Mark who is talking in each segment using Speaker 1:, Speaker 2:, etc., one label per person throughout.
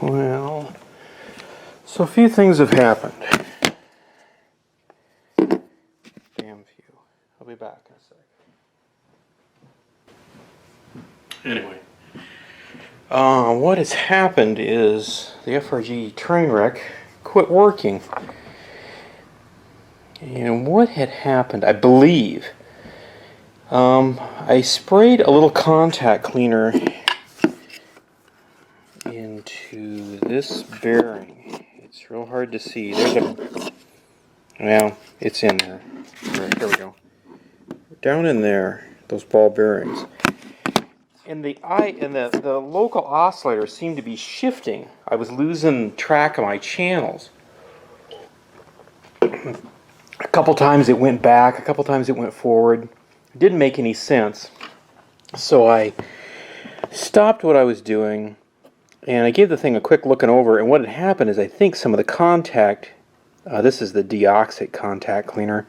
Speaker 1: Well, so a few things have happened. Damn few. I'll be back in a sec. Anyway, what has happened is the FRG train wreck quit working. And what had happened, I believe, I sprayed a little contact cleaner into this bearing. It's real hard to see. Well, it's in there. Right, there we go. Down in there, those ball bearings. And the local oscillator seemed to be shifting. I was losing track of my channels. A couple times it went back, a couple times it went forward. It didn't make any sense. So I stopped what I was doing and I gave the thing a quick looking over, and what had happened is I think some of the contact, this is the deoxit contact cleaner,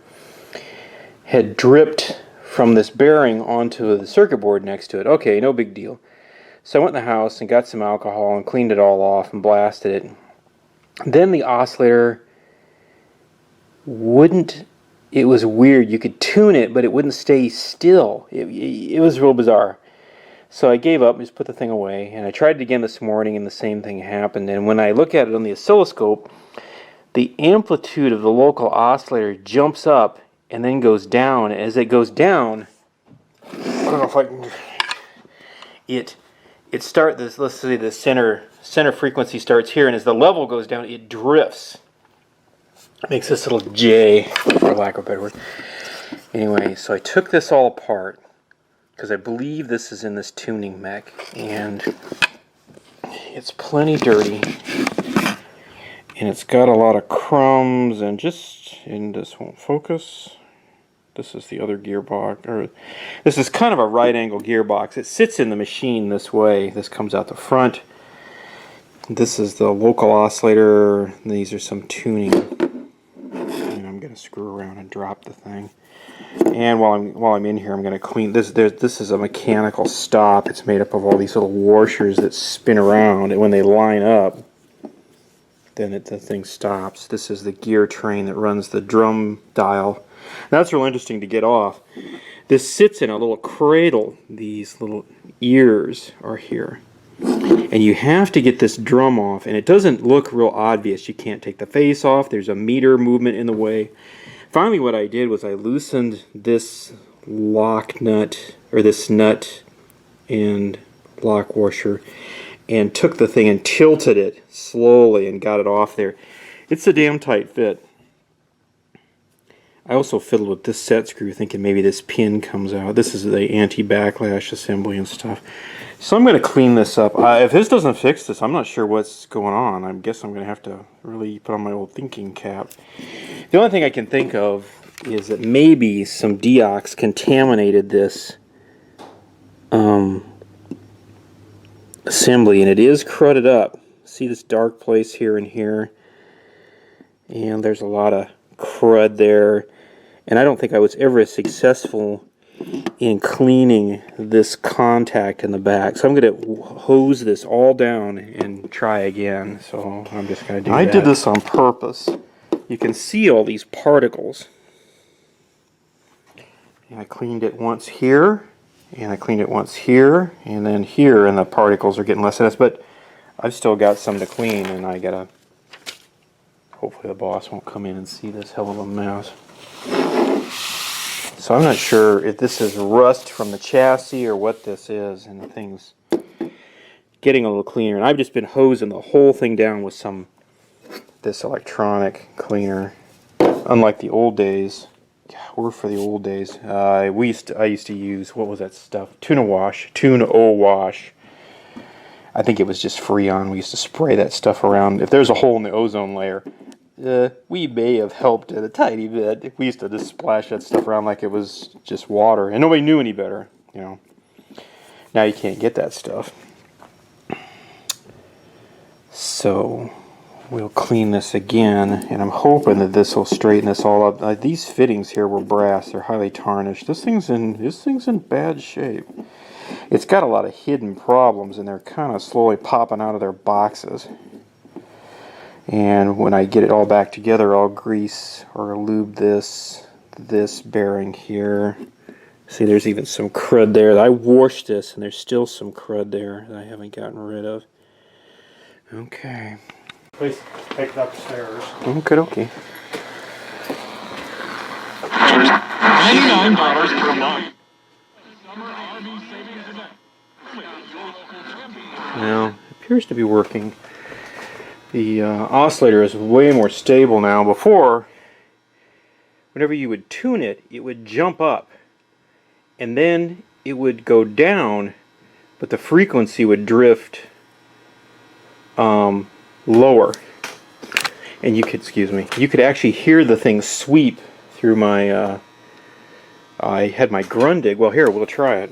Speaker 1: had dripped from this bearing onto the circuit board next to it. Okay, no big deal. So I went in the house and got some alcohol and cleaned it all off and blasted it. Then the oscillator wouldn't, it was weird. You could tune it, but it wouldn't stay still. It was real bizarre. So I gave up and just put the thing away, and I tried it again this morning and the same thing happened. And when I look at it on the oscilloscope, the amplitude of the local oscillator jumps up and then goes down. As it goes down, I don't know if I can, let's say the center frequency starts here, and as the level goes down, it drifts. It makes this little J, for lack of a better word. Anyway, so I took this all apart, because I believe this is in this tuning mech, and it's plenty dirty, and it's got a lot of crumbs, and this won't focus. This is the other gearbox, or this is kind of a right angle gearbox. It sits in the machine this way. This comes out the front. This is the local oscillator. These are some tuning, and I'm going to screw around and drop the thing. And while I'm in here, I'm going to clean this. This is a mechanical stop. It's made up of all these little washers that spin around, and when they line up, then the thing stops. This is the gear train that runs the drum dial. That's real interesting to get off. This sits in a little cradle. These little ears are here, and you have to get this drum off, and it doesn't look real obvious. You can't take the face off. There's a meter movement in the way. Finally, what I did was I loosened this lock nut, or this nut and lock washer, and took the thing and tilted it slowly and got it off there. It's a damn tight fit. I also fiddled with this set screw thinking maybe this pin comes out. This is the anti-backlash assembly and stuff. So I'm going to clean this up. If this doesn't fix this, I'm not sure what's going on. I guess I'm going to have to really put on my old thinking cap. The only thing I can think of is that maybe some deox contaminated this assembly, and it is crudded up. See this dark place here and here? And there's a lot of crud there. And I don't think I was ever as successful in cleaning this contact in the back. So I'm going to hose this all down and try again. So I'm just going to do that. I did this on purpose. You can see all these particles. And I cleaned it once here, and I cleaned it once here, and then here, and the particles are getting less and less. But I've still got some to clean, and I gotta, hopefully the boss won't come in and see this hell of a mess. So I'm not sure if this is rust from the chassis or what this is, and the thing's getting a little cleaner. And I've just been hosing the whole thing down with this electronic cleaner. Unlike the old days, we're for the old days. I used to use, what was that stuff? Tune-O Wash. I think it was just Freon. We used to spray that stuff around. If there's a hole in the ozone layer, we may have helped it a tiny bit. We used to just splash that stuff around like it was just water, and nobody knew any better, you know. Now you can't get that stuff. So we'll clean this again, and I'm hoping that this will straighten this all up. These fittings here were brass; they're highly tarnished. This thing's in bad shape. It's got a lot of hidden problems, and they're kind of slowly popping out of their boxes. And when I get it all back together, I'll grease or lube this bearing here. See, there's even some crud there. I washed this, and there's still some crud there that I haven't gotten rid of. Okay.
Speaker 2: Please take it upstairs.
Speaker 1: Okay.
Speaker 3: $99 per month.
Speaker 1: Now, it appears to be working. The oscillator is way more stable now. Before, whenever you would tune it, it would jump up, and then it would go down, but the frequency would drift lower. And you could actually hear the thing sweep through my, I had my Grundig. Well, here, we'll try it.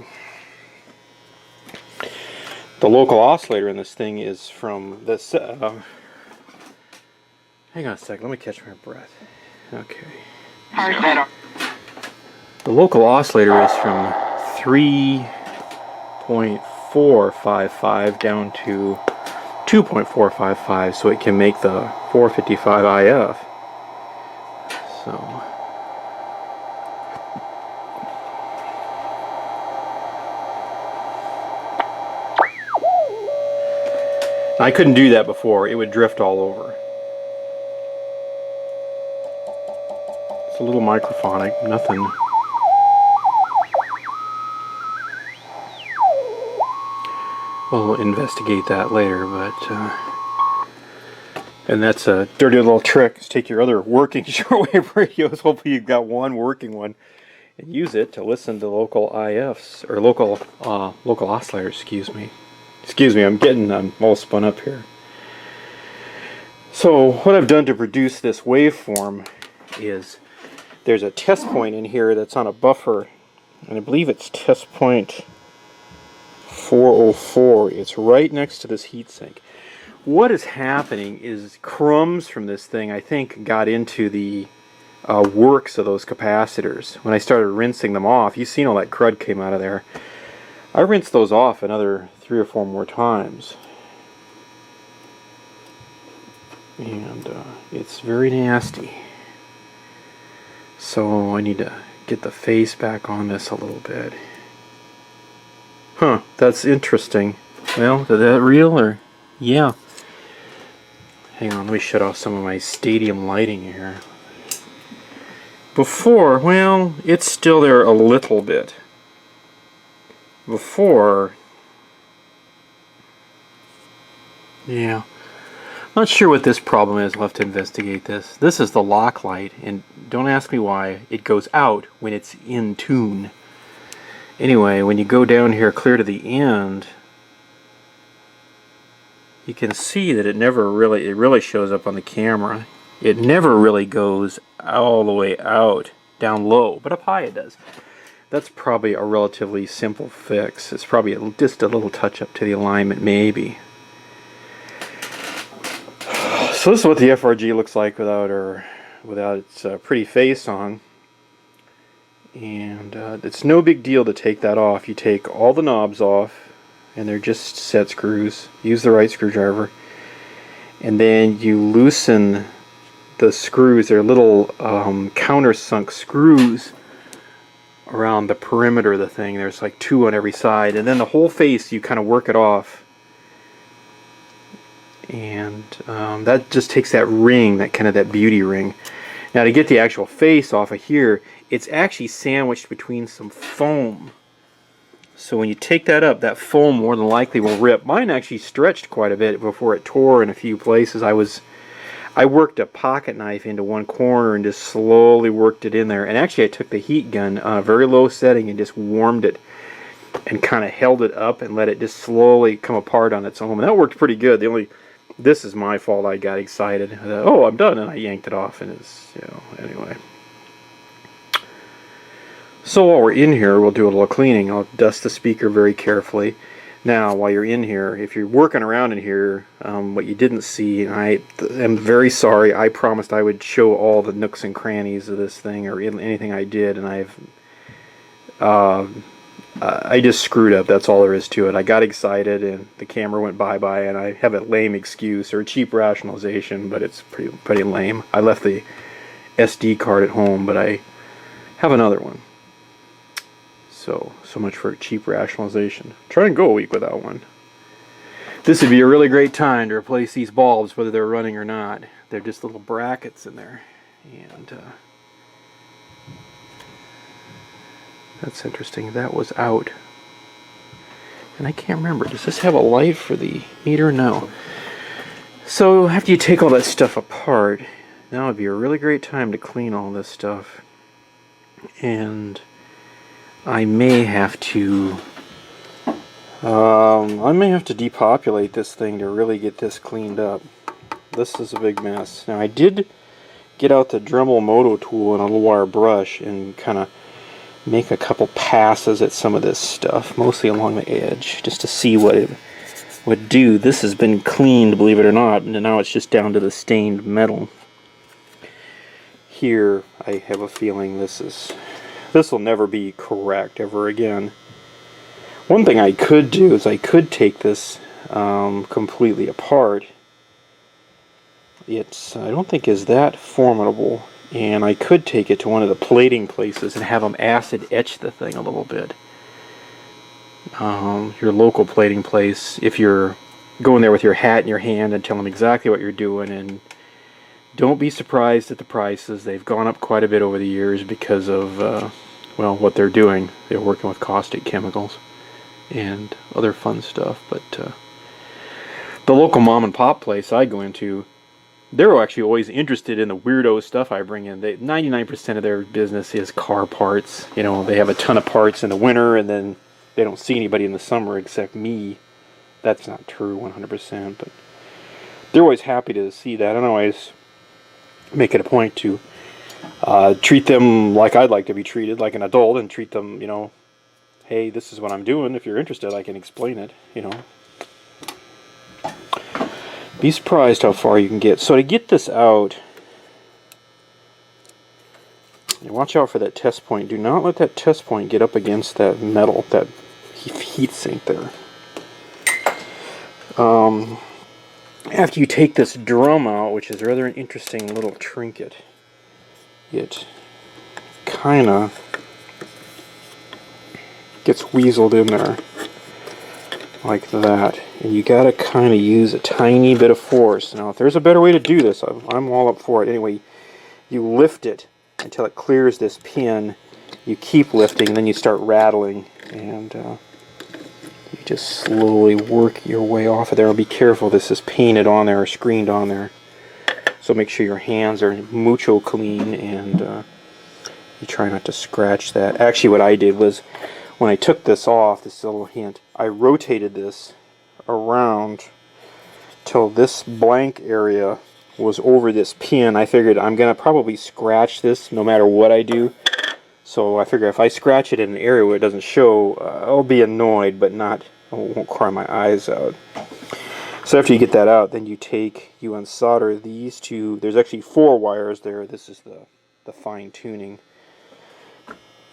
Speaker 1: The local oscillator in this thing is from this, hang on a second, let me catch my breath. Okay. The local oscillator is from 3.455 down to 2.455, so it can make the 455 IF. So I couldn't do that before. It would drift all over. It's a little microphonic, nothing. We'll investigate that later, but and that's a dirty little trick, is take your other working shortwave radios, hopefully you've got one working one, and use it to listen to local IFs, or local oscillators, excuse me, I'm all spun up here. So what I've done to produce this waveform is there's a test point in here that's on a buffer, and I believe it's test point 404. It's right next to this heatsink. What is happening is crumbs from this thing, I think, got into the works of those capacitors. When I started rinsing them off, you've seen all that crud came out of there. I rinsed those off another 3 or 4 more times. And it's very nasty. So I need to get the face back on this a little bit. Huh, that's interesting. Well, is that real or? Yeah. Hang on, let me shut off some of my stadium lighting here. Before, well, it's still there a little bit. Before, yeah. Not sure what this problem is. I'll have to investigate this. This is the lock light, and don't ask me why. It goes out when it's in tune. Anyway, when you go down here clear to the end, you can see that it really shows up on the camera. It never really goes all the way out, down low, but up high it does. That's probably a relatively simple fix. It's probably just a little touch up to the alignment, maybe. So this is what the FRG looks like without its pretty face on. And it's no big deal to take that off. You take all the knobs off, and they're just set screws. Use the right screwdriver. And then you loosen the screws. They're little countersunk screws around the perimeter of the thing. There's like 2 on every side. And then the whole face, you kind of work it off. And that just takes that ring, that beauty ring. Now to get the actual face off of here, it's actually sandwiched between some foam. So when you take that up, that foam more than likely will rip. Mine actually stretched quite a bit before it tore in a few places. I worked a pocket knife into one corner and just slowly worked it in there. And actually I took the heat gun on a very low setting and just warmed it and kind of held it up and let it just slowly come apart on its own. And that worked pretty good. This is my fault. I got excited. I thought, oh, I'm done, and I yanked it off, and it's, anyway. So while we're in here, we'll do a little cleaning. I'll dust the speaker very carefully. Now, while you're in here, if you're working around in here, what you didn't see, and I am very sorry. I promised I would show all the nooks and crannies of this thing, or anything I did, and I just screwed up. That's all there is to it. I got excited and the camera went bye-bye, and I have a lame excuse or a cheap rationalization, but it's pretty lame. I left the SD card at home, but I have another one. So much for a cheap rationalization. Try and go a week without one. This would be a really great time to replace these bulbs, whether they're running or not. They're just little brackets in there. And that's interesting. That was out. And I can't remember. Does this have a light for the meter? No. So after you take all that stuff apart, now would be a really great time to clean all this stuff. And I may have to depopulate this thing to really get this cleaned up. This is a big mess. Now I did get out the Dremel Moto tool and a little wire brush and kind of make a couple passes at some of this stuff, mostly along the edge, just to see what it would do. This has been cleaned, believe it or not, and now it's just down to the stained metal. Here, I have a feeling this will never be correct ever again. One thing I could do is I could take this completely apart. I don't think is that formidable, and I could take it to one of the plating places and have them acid etch the thing a little bit. Your local plating place, if you're going there with your hat in your hand and tell them exactly what you're doing, and don't be surprised at the prices. They've gone up quite a bit over the years because of well, what they're doing. They're working with caustic chemicals and other fun stuff. But the local mom and pop place I go into, they're actually always interested in the weirdo stuff I bring in. 99% of their business is car parts. You know, they have a ton of parts in the winter, and then they don't see anybody in the summer except me. That's not true 100%, but they're always happy to see that. And I always make it a point to treat them like I'd like to be treated, like an adult, and treat them, you know, hey, this is what I'm doing. If you're interested, I can explain it, you know. Be surprised how far you can get. So to get this out, watch out for that test point. Do not let that test point get up against that metal, that heat sink there. After you take this drum out, which is rather an interesting little trinket, it kind of gets weaseled in there like that, and you gotta kind of use a tiny bit of force. Now if there's a better way to do this, I'm all up for it. Anyway, you lift it until it clears this pin, you keep lifting, and then you start rattling, and you just slowly work your way off of there. And be careful, this is painted on there or screened on there, so make sure your hands are mucho clean, and you try not to scratch that. Actually, what I did was, when I took this off, this is a little hint, I rotated this around till this blank area was over this pin. I figured I'm going to probably scratch this no matter what I do. So I figure if I scratch it in an area where it doesn't show, I'll be annoyed, but I won't cry my eyes out. So after you get that out, then you unsolder these two. There's actually 4 wires there. This is the fine tuning.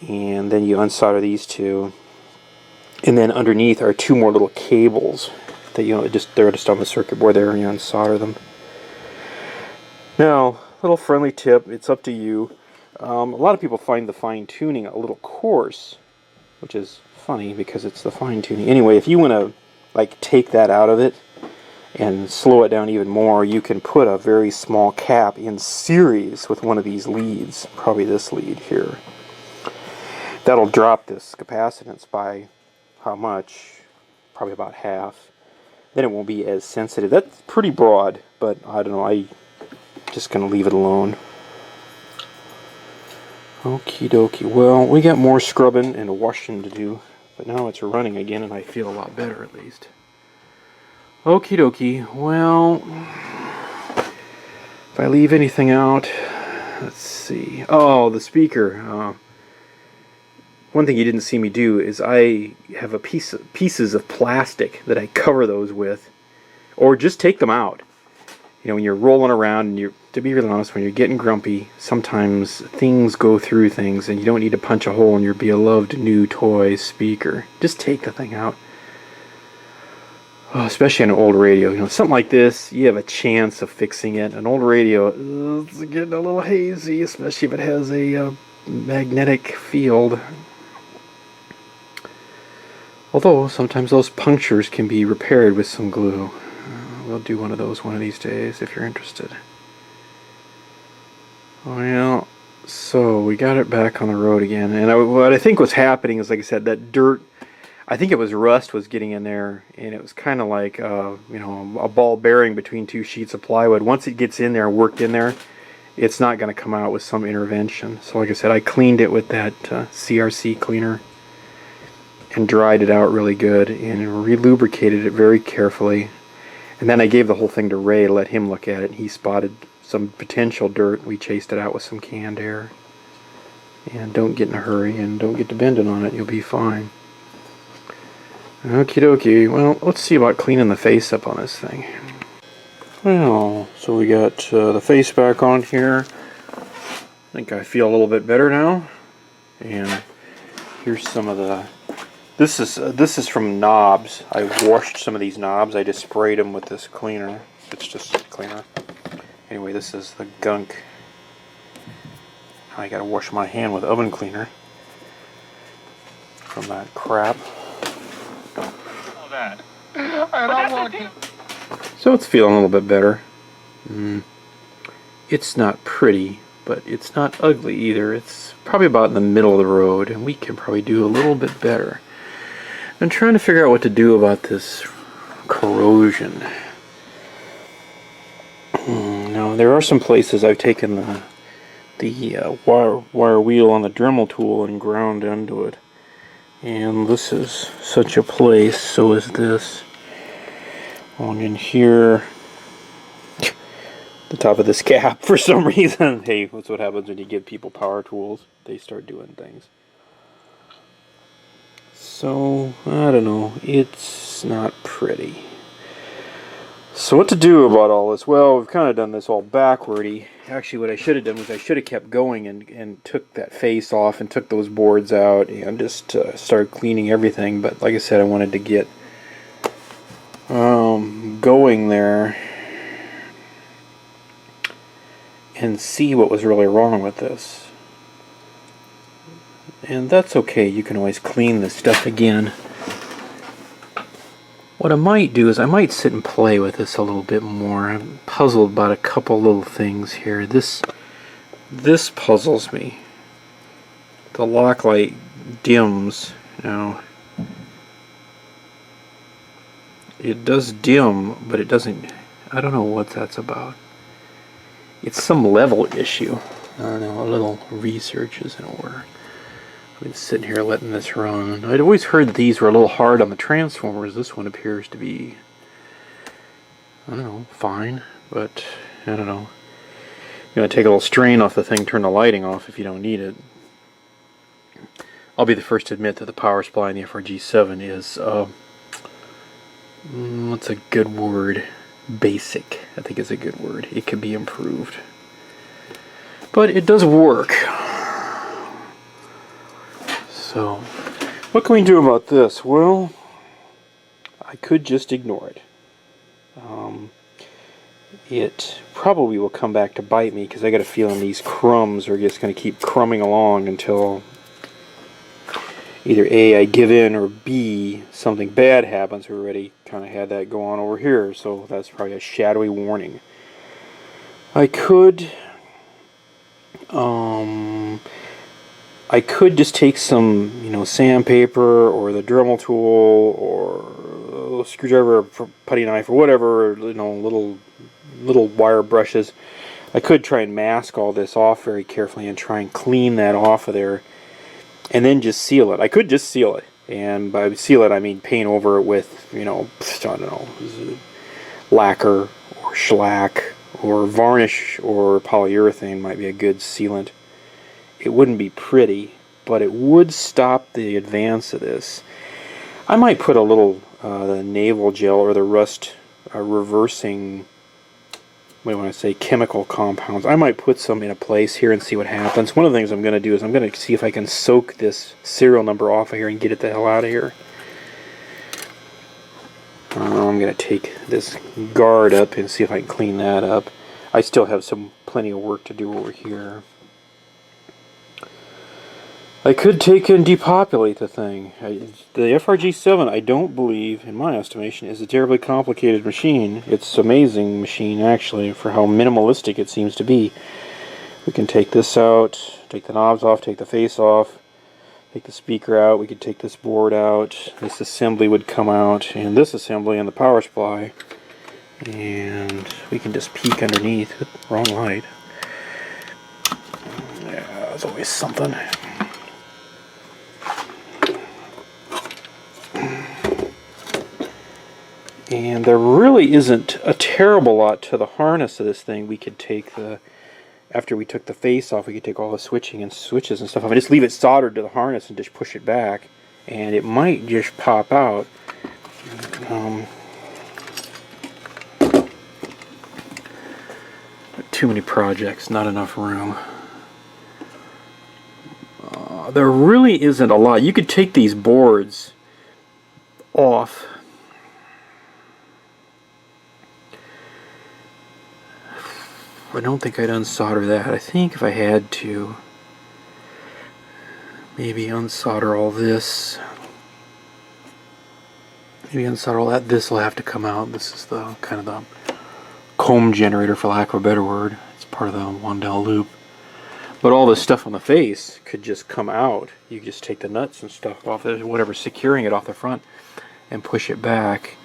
Speaker 1: And then you unsolder these two, and then underneath are 2 more little cables that they're just on the circuit board there, and you unsolder them. Now, little friendly tip, it's up to you. A lot of people find the fine tuning a little coarse, which is funny because it's the fine tuning. Anyway, if you want to like take that out of it and slow it down even more, you can put a very small cap in series with one of these leads, probably this lead here. That'll drop this capacitance by how much? Probably about half. Then it won't be as sensitive. That's pretty broad, but I don't know. I'm just going to leave it alone. Okie dokie. Well, we got more scrubbing and washing to do, but now it's running again, and I feel a lot better at least. Okie dokie. Well, if I leave anything out, let's see. Oh, the speaker. One thing you didn't see me do is I have pieces of plastic that I cover those with, or just take them out. You know, when you're rolling around and to be really honest, when you're getting grumpy, sometimes things go through things and you don't need to punch a hole in your beloved new toy speaker. Just take the thing out. Oh, especially on an old radio. You know, something like this, you have a chance of fixing it. An old radio is getting a little hazy, especially if it has a magnetic field. Although, sometimes those punctures can be repaired with some glue. We'll do one of those one of these days if you're interested. Well, so we got it back on the road again. And what I think was happening is, like I said, that dirt, I think it was rust was getting in there. And it was kind of like, you know, a ball bearing between two sheets of plywood. Once it gets in there and worked in there, it's not going to come out with some intervention. So like I said, I cleaned it with that CRC cleaner and dried it out really good and re-lubricated it very carefully. And then I gave the whole thing to Ray to let him look at it. He spotted some potential dirt. We chased it out with some canned air. And don't get in a hurry and don't get to bending on it. You'll be fine. Okie dokie. Well, let's see about cleaning the face up on this thing. Well, so we got the face back on here. I think I feel a little bit better now. And here's some of the... This is from knobs. I washed some of these knobs. I just sprayed them with this cleaner. It's just a cleaner. Anyway, this is the gunk. I gotta wash my hand with oven cleaner from that crap.
Speaker 3: All that. I don't want to.
Speaker 1: So it's feeling a little bit better. It's not pretty, but it's not ugly either. It's probably about in the middle of the road, and we can probably do a little bit better. I'm trying to figure out what to do about this corrosion. Now, there are some places I've taken the wire wheel on the Dremel tool and ground into it. And this is such a place, so is this. On in here, the top of this cap for some reason. Hey, that's what happens when you give people power tools. They start doing things. So, I don't know. It's not pretty. So what to do about all this? Well, we've kind of done this all backwardy. Actually, what I should have done was I should have kept going and took that face off and took those boards out and just started cleaning everything. But like I said, I wanted to get going there and see what was really wrong with this. And that's okay. You can always clean this stuff again. What I might do is I might sit and play with this a little bit more. I'm puzzled about a couple little things here. This puzzles me. The lock light dims. Now, it does dim, but it doesn't. I don't know what that's about. It's some level issue. I don't know. A little research is in order. I've been sitting here letting this run. I'd always heard that these were a little hard on the transformers. This one appears to be, I don't know, fine, but I don't know. You're going to take a little strain off the thing, turn the lighting off if you don't need it. I'll be the first to admit that the power supply in the FRG 7 is, what's a good word? Basic, I think is a good word. It could be improved. But it does work. So, what can we do about this? Well, I could just ignore it. It probably will come back to bite me because I got a feeling these crumbs are just going to keep crumbing along until either A, I give in, or B, something bad happens. We already kind of had that go on over here, so that's probably a shadowy warning. I could just take some, sandpaper or the Dremel tool or a screwdriver or putty knife or whatever, little wire brushes. I could try and mask all this off very carefully and try and clean that off of there and then just seal it. I could just seal it. And by seal it, I mean paint over it with, I don't know, lacquer or shellac or varnish or polyurethane might be a good sealant. It wouldn't be pretty, but it would stop the advance of this. I might put a little the naval gel or the rust reversing when I say chemical compounds, I might put some in a place here and see what happens. One of the things I'm going to do is I'm going to see if I can soak this serial number off of here and get it the hell out of here. I'm going to take this guard up and see if I can clean that up. I still have plenty of work to do over here. I could take and depopulate the thing. The FRG-7, I don't believe, in my estimation, is a terribly complicated machine. It's an amazing machine, actually, for how minimalistic it seems to be. We can take this out, take the knobs off, take the face off, take the speaker out. We could take this board out. This assembly would come out, and this assembly and the power supply. And we can just peek underneath. Wrong light. Yeah, there's always something. And there really isn't a terrible lot to the harness of this thing. We could take after we took the face off, we could take all the switching and switches and stuff. I mean, just leave it soldered to the harness and just push it back, and it might just pop out. Too many projects, not enough room. There really isn't a lot. You could take these boards off. I don't think I'd unsolder that. I think if I had to, maybe unsolder all this. Maybe unsolder all that. This will have to come out. This is the kind of the comb generator, for lack of a better word. It's part of the Wandell loop. But all this stuff on the face could just come out. You could just take the nuts and stuff off it, whatever's securing it off the front, and push it back.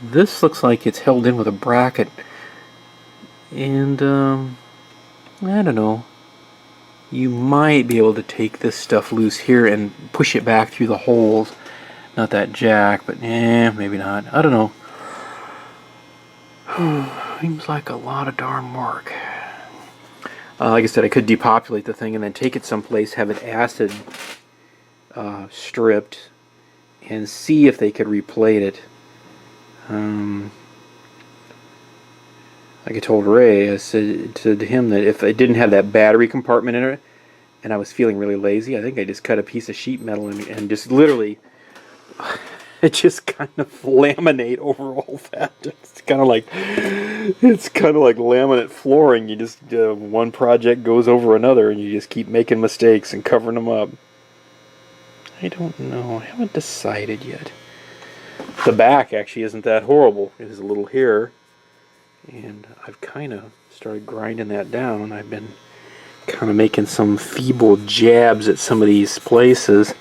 Speaker 1: This looks like it's held in with a bracket. And, I don't know. You might be able to take this stuff loose here and push it back through the holes. Not that jack, but maybe not. I don't know. Seems like a lot of darn work. Like I said, I could depopulate the thing and then take it someplace, have it acid stripped, and see if they could replate it. Like I told Ray, I said to him that if I didn't have that battery compartment in it, and I was feeling really lazy, I think I just cut a piece of sheet metal and just literally, it just kind of laminate over all that. It's kind of like laminate flooring. You just one project goes over another, and you just keep making mistakes and covering them up. I don't know. I haven't decided yet. The back actually isn't that horrible. It is a little here. And I've kind of started grinding that down. I've been kind of making some feeble jabs at some of these places.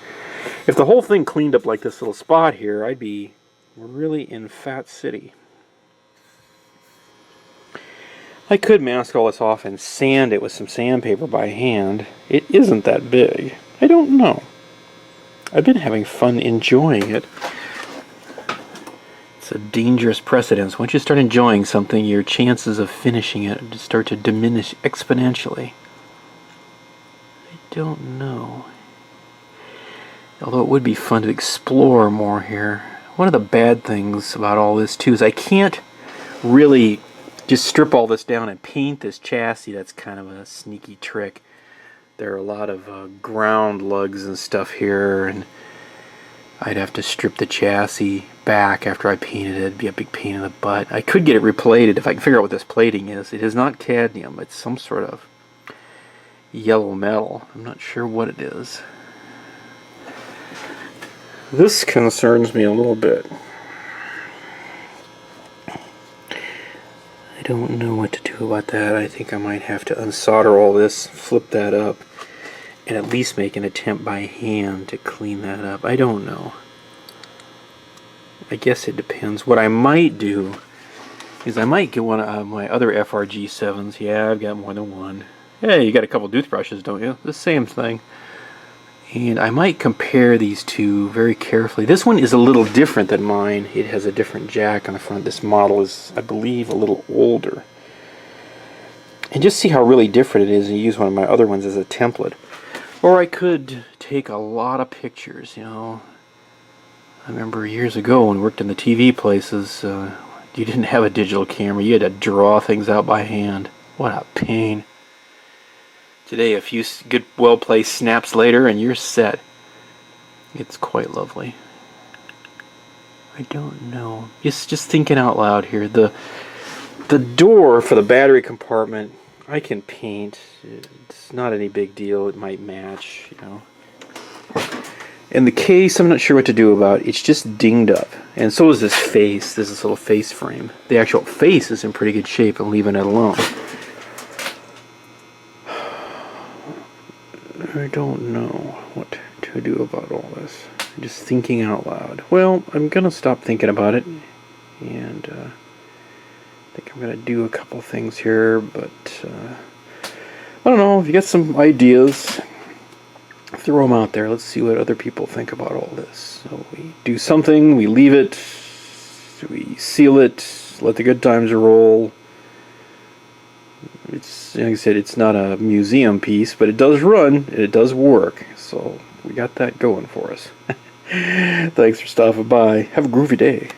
Speaker 1: If the whole thing cleaned up like this little spot here, I'd be really in Fat City. I could mask all this off and sand it with some sandpaper by hand. It isn't that big. I don't know. I've been having fun enjoying it. A dangerous precedence. Once you start enjoying something, your chances of finishing it start to diminish exponentially. I don't know. Although it would be fun to explore more here. One of the bad things about all this too is I can't really just strip all this down and paint this chassis. That's kind of a sneaky trick. There are a lot of ground lugs and stuff here, and I'd have to strip the chassis back after I painted it. It'd be a big pain in the butt. I could get it replated if I can figure out what this plating is. It is not cadmium. It's some sort of yellow metal. I'm not sure what it is. This concerns me a little bit. I don't know what to do about that. I think I might have to unsolder all this, flip that up, and at least make an attempt by hand to clean that up. I don't know. I guess it depends. What I might do is I might get one of my other FRG-7s. Yeah, I've got more than one. Hey, you got a couple toothbrushes, don't you? The same thing. And I might compare these two very carefully. This one is a little different than mine. It has a different jack on the front. This model is, I believe, a little older. And just see how really different it is and use one of my other ones as a template. Or I could take a lot of pictures, you know. I remember years ago when we worked in the TV places, you didn't have a digital camera. You had to draw things out by hand. What a pain. Today, a few good, well-placed snaps later, and you're set. It's quite lovely. I don't know. Just thinking out loud here. The door for the battery compartment, I can paint. It's not any big deal. It might match, you know. And the case, I'm not sure what to do about. It's just dinged up. And so is this face. There's this little face frame. The actual face is in pretty good shape. I'm leaving it alone. I don't know what to do about all this. I'm just thinking out loud. Well, I'm going to stop thinking about it. And I think I'm going to do a couple things here. But I don't know. If you got some ideas, throw them out there. Let's see what other people think about all this. So we do something, we leave it, we seal it, let the good times roll. It's, like I said, it's not a museum piece, but it does run and it does work. So we got that going for us. Thanks for stopping by. Have a groovy day.